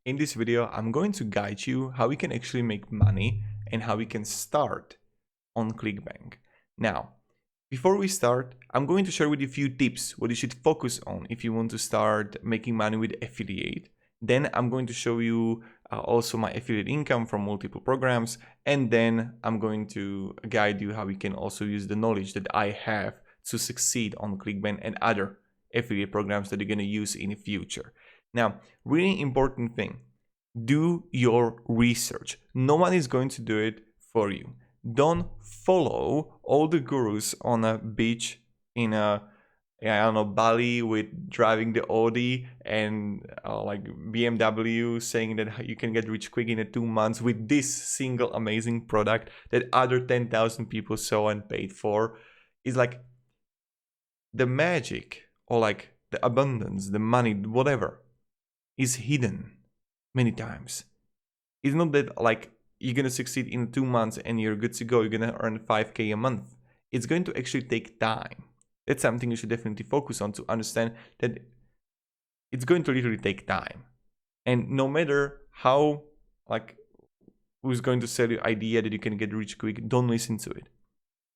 In this video, I'm going to guide you how we can actually make money and how we can start on ClickBank. Now, before we start, I'm going to share with you a few tips what you should focus on if you want to start making money with affiliate. Then I'm going to show you also my affiliate income from multiple programs, and then I'm going to guide you how we can also use the knowledge that I have to succeed on ClickBank and other affiliate programs that you're going to use in the future. Now, really important thing, do your research. No one is going to do it for you. Don't follow all the gurus on a beach in I don't know, Bali with driving the Audi and like BMW saying that you can get rich quick in 2 months with this single amazing product that other 10,000 people saw and paid for. Is like the magic or like the abundance, the money, whatever is hidden many times. It's not that like you're gonna succeed in 2 months and you're good to go, you're gonna earn 5K a month. It's going to actually take time. That's something you should definitely focus on, to understand that it's going to literally take time. And no matter how like who's going to sell you idea that you can get rich quick, don't listen to it.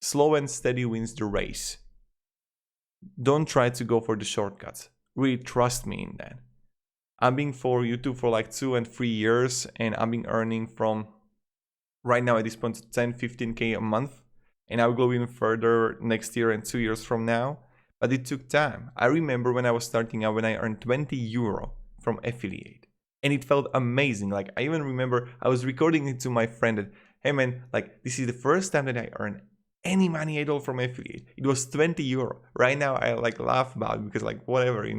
Slow and steady wins the race. Don't try to go for the shortcuts. Really trust me in that. I've been for YouTube for like 2 and 3 years, and I've been earning from right now at this point 10-15K a month, and I will go even further next year and 2 years from now. But it took time. I remember when I was starting out, when I earned 20 euro from affiliate, and it felt amazing. Like I even remember I was recording it to my friend that, hey man, like this is the first time that I earned any money at all from affiliate. It was 20 euro. Right now I like laugh about it because like whatever,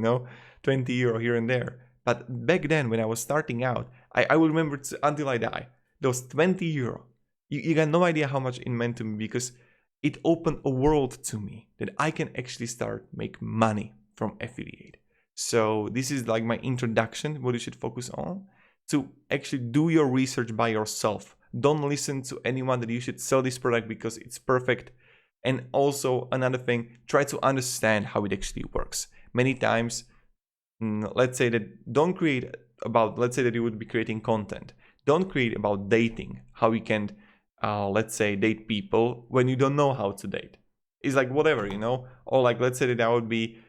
20 euro here and there. But back then when I was starting out, I will remember until I die, those 20 euro. You got no idea how much it meant to me, because it opened a world to me that I can actually start make money from affiliate. So this is like my introduction, what you should focus on, to actually do your research by yourself. Don't listen to anyone that you should sell this product because it's perfect. And also another thing, try to understand how it actually works. Many times, let's say that don't create about, let's say that you would be creating content. Don't create about dating, how you can, let's say, date people when you don't know how to date. It's like whatever, or like let's say that I would be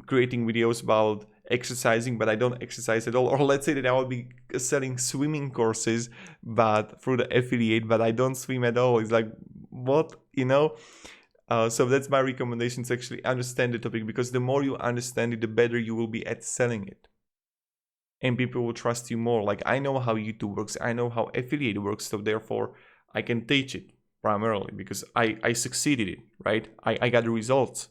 creating videos about exercising, but I don't exercise at all. Or let's say that I will be selling swimming courses, but through the affiliate, but I don't swim at all. It's like, what, So that's my recommendation, to actually understand the topic, because the more you understand it, the better you will be at selling it. And people will trust you more. Like I know how YouTube works, I know how affiliate works, so therefore I can teach it primarily because I succeeded it, right? I got the results.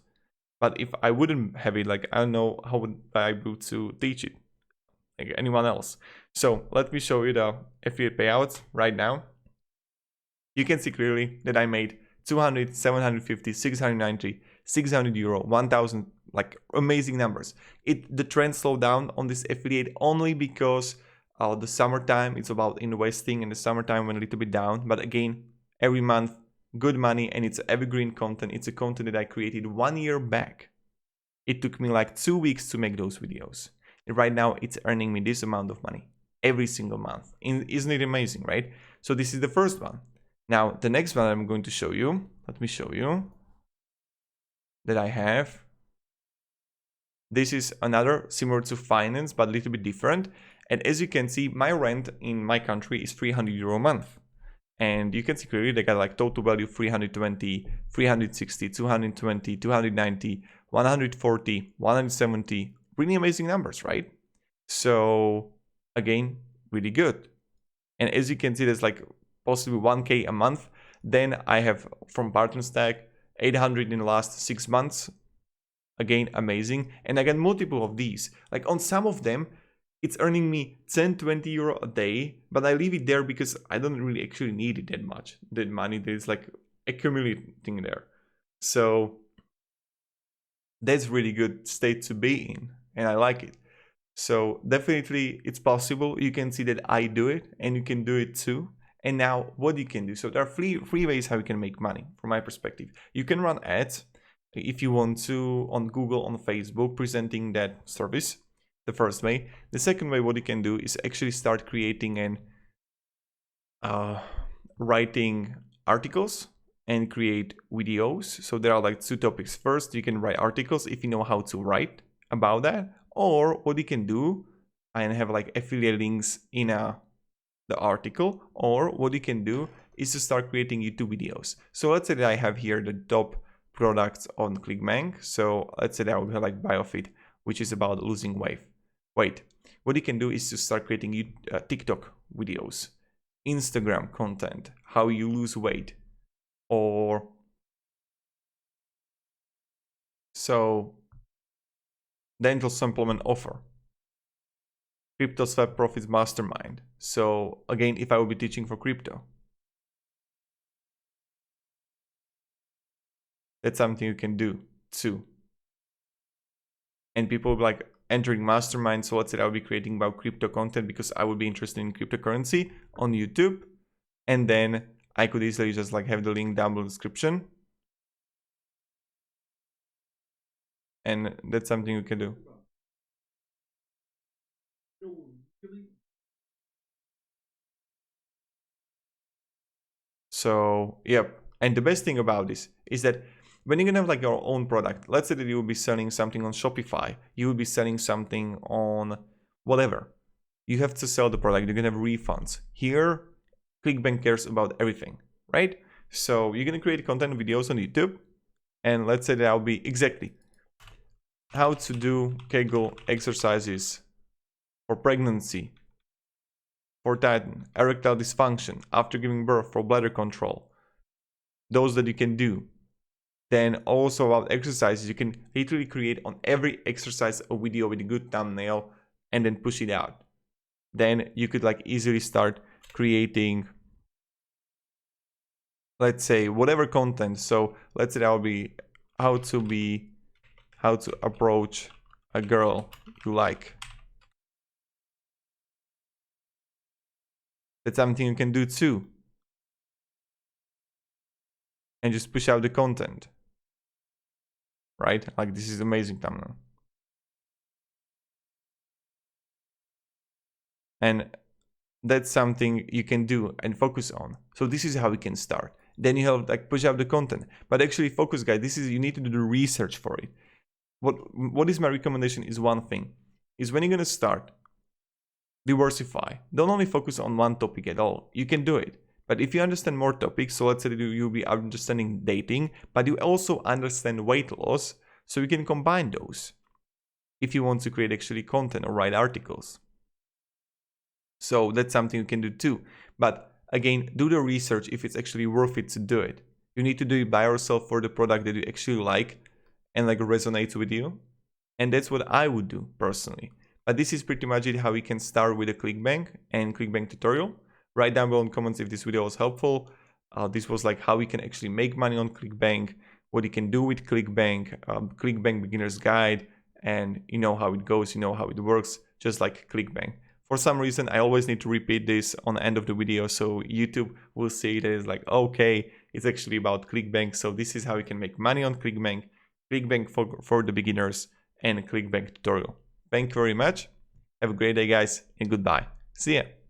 But if I wouldn't have it, like I don't know how would I be able to teach it like anyone else. So let me show you the affiliate payouts right now. You can see clearly that I made 200, 750, 690, 600 euro, 1000, like amazing numbers. The trend slowed down on this affiliate only because the summertime, it's about investing, and the summertime went a little bit down. But again, every month, good money, and it's evergreen content. It's a content that I created 1 year back. It took me like 2 weeks to make those videos. And right now, it's earning me this amount of money every single month. Isn't it amazing, right? So this is the first one. Now, the next one I'm going to show you, let me show you, that I have. This is another similar to finance, but a little bit different. And as you can see, my rent in my country is 300 euro a month. And you can see clearly they got like total value 320, 360, 220, 290, 140, 170. Really amazing numbers, right? So again, really good. And as you can see, there's like possibly 1K a month. Then I have from Partner Stack 800 in the last 6 months. Again, amazing. And I got multiple of these. Like on some of them, it's earning me 10-20 euro a day, but I leave it there because I don't really actually need it that much. That money that is like accumulating there. So that's really good state to be in, and I like it. So definitely it's possible. You can see that I do it, and you can do it too. And now what you can do. So there are three ways how you can make money from my perspective. You can run ads if you want to on Google, on Facebook, presenting that service. the first way. The second way, what you can do is actually start creating and writing articles and create videos. So there are like two topics. First, you can write articles if you know how to write about that, or what you can do and have like affiliate links in the article, or what you can do is to start creating YouTube videos. So let's say that I have here the top products on ClickBank. So let's say that I would have like BioFit, which is about losing weight. What you can do is to start creating TikTok videos, Instagram content, how you lose weight, or so dental supplement offer, crypto swap profits mastermind. So again, if I would be teaching for crypto, that's something you can do too. And people like entering mastermind. So let's say I will be creating about crypto content because I would be interested in cryptocurrency on YouTube. And then I could easily just like have the link down below the description. And that's something you can do. So, yep. And the best thing about this is that when you're gonna have like your own product, let's say that you will be selling something on Shopify, you will be selling something on whatever. You have to sell the product, you're gonna have refunds. Here, ClickBank cares about everything, right? So you're gonna create content videos on YouTube, and let's say that I'll be exactly how to do Kegel exercises for pregnancy, for Titan, erectile dysfunction, after giving birth, for bladder control, those that you can do. Then also about exercises, you can literally create on every exercise a video with a good thumbnail and then push it out. Then you could like easily start creating, let's say, whatever content. So let's say that will be how to approach a girl you like. That's something you can do too. And just push out the content. Right? Like this is amazing thumbnail. And that's something you can do and focus on. So this is how you can start. Then you have like push out the content. But actually focus, guys, this is, you need to do the research for it. What is my recommendation is one thing. Is when you're gonna start, diversify. Don't only focus on one topic at all. You can do it. But if you understand more topics, so let's say you'll be understanding dating, but you also understand weight loss, so you can combine those if you want to create actually content or write articles. So that's something you can do too. But again, do the research if it's actually worth it to do it. You need to do it by yourself for the product that you actually like and like resonates with you. And that's what I would do personally. But this is pretty much it, how we can start with a ClickBank and ClickBank tutorial. Write down below in comments if this video was helpful. This was like how we can actually make money on ClickBank, what you can do with ClickBank, ClickBank beginner's guide, and you know how it goes, you know how it works, just like ClickBank. For some reason, I always need to repeat this on the end of the video, so YouTube will see it as like, okay, it's actually about ClickBank, so this is how you can make money on ClickBank, ClickBank for the beginners, and ClickBank tutorial. Thank you very much. Have a great day, guys, and goodbye. See ya.